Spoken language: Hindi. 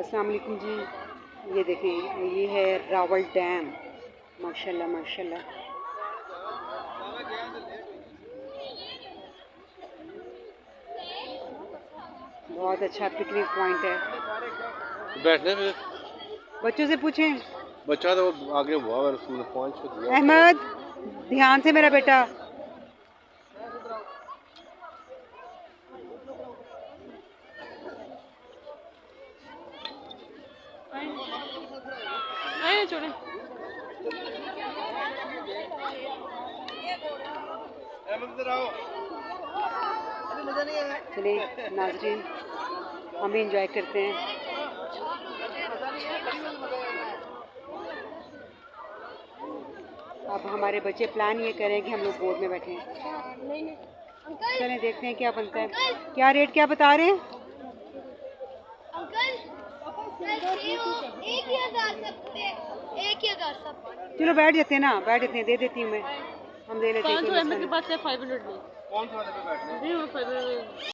अस्सलाम वालेकुम जी। ये देखें, ये है रावल डैम। माशाल्लाह माशाल्लाह। बहुत अच्छा पिकनिक पॉइंट है। बैठने में बच्चों से पूछें। बच्चा तो आगे हुआ और उसने पहुंच तो दिया। अहमद, ध्यान से मेरा बेटा। आए छोड़े। चलिए नाज़रीन, हम भी इंजॉय करते हैं। अब हमारे बच्चे प्लान ये करें कि हम लोग बोट में बैठें। चलें देखते हैं क्या बनता है। क्या रेट क्या बता रहे हैं? चलो बैठ जाते हैं ना, बैठ जाते हैं, दे देती हूँ मैं। हम दे लेते हैं। के पास 500 नहीं। कौन सा वाले पे बैठना है?